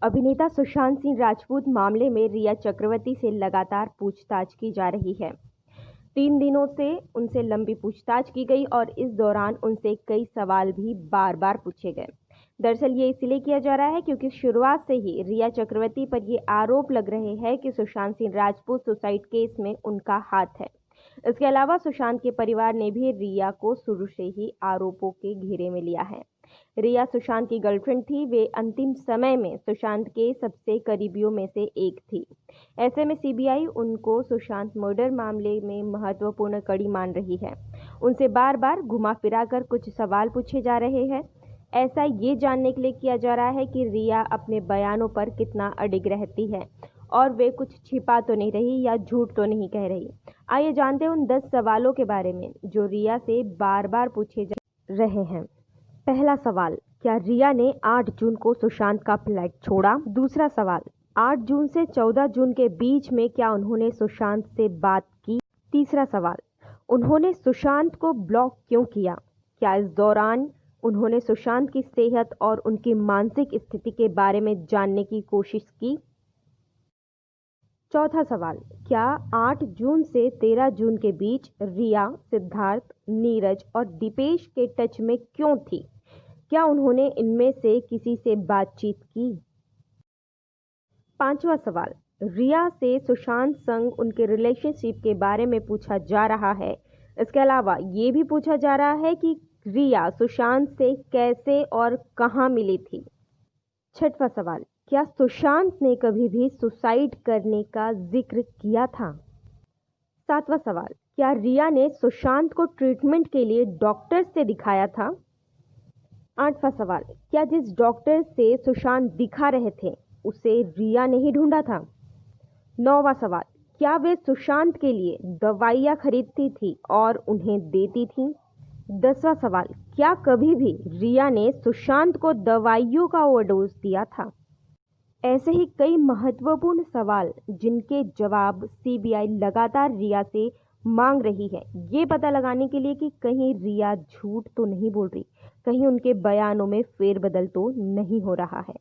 अभिनेता सुशांत सिंह राजपूत मामले में रिया चक्रवर्ती से लगातार पूछताछ की जा रही है। 3 दिनों से उनसे लंबी पूछताछ की गई और इस दौरान उनसे कई सवाल भी बार बार पूछे गए। दरअसल ये इसलिए किया जा रहा है क्योंकि शुरुआत से ही रिया चक्रवर्ती पर ये आरोप लग रहे हैं कि सुशांत सिंह राजपूत सुसाइड केस में उनका हाथ है। इसके अलावा सुशांत के परिवार ने भी रिया को शुरू से ही आरोपों के घेरे में लिया है। रिया सुशांत की गर्लफ्रेंड थी। वे अंतिम समय में सुशांत के सबसे करीबियों में से एक थी। ऐसे में सीबीआई उनको सुशांत मर्डर मामले में महत्वपूर्ण कड़ी मान रही है। उनसे बार बार घुमा फिरा कर कुछ सवाल पूछे जा रहे हैं। ऐसा ये जानने के लिए किया जा रहा है कि रिया अपने बयानों पर कितना अडिग रहती है और वे कुछ छिपा तो नहीं रही या झूठ तो नहीं कह रही। आइए जानते हैं उन 10 सवालों के बारे में जो रिया से बार बार पूछे जा रहे हैं। पहला सवाल, क्या रिया ने 8 जून को सुशांत का फ्लैट छोड़ा? दूसरा सवाल, 8 जून से 14 जून के बीच में क्या उन्होंने सुशांत से बात की? तीसरा सवाल, उन्होंने सुशांत को ब्लॉक क्यों किया? क्या इस दौरान उन्होंने सुशांत की सेहत और उनकी मानसिक स्थिति के बारे में जानने की कोशिश की? चौथा सवाल, क्या 8 जून से 13 जून के बीच रिया, सिद्धार्थ, नीरज और दीपेश के टच में क्यों थी? क्या उन्होंने इनमें से किसी से बातचीत की? पांचवा सवाल, रिया से सुशांत संग उनके रिलेशनशिप के बारे में पूछा जा रहा है। इसके अलावा ये भी पूछा जा रहा है कि रिया सुशांत से कैसे और कहां मिली थी। छठवां सवाल, क्या सुशांत ने कभी भी सुसाइड करने का जिक्र किया था? सातवां सवाल, क्या रिया ने सुशांत को ट्रीटमेंट के लिए डॉक्टर से दिखाया था? आठवां सवाल, क्या जिस डॉक्टर से सुशांत दिखा रहे थे उसे रिया ने ही ढूंढा था? नौवां सवाल, क्या वे सुशांत के लिए दवाइयाँ खरीदती थी और उन्हें देती थी? 10वां सवाल, क्या कभी भी रिया ने सुशांत को दवाइयों का ओवरडोज दिया था? ऐसे ही कई महत्वपूर्ण सवाल जिनके जवाब सीबीआई लगातार रिया से मांग रही है, ये पता लगाने के लिए कि कहीं रिया झूठ तो नहीं बोल रही, कहीं उनके बयानों में फेरबदल तो नहीं हो रहा है।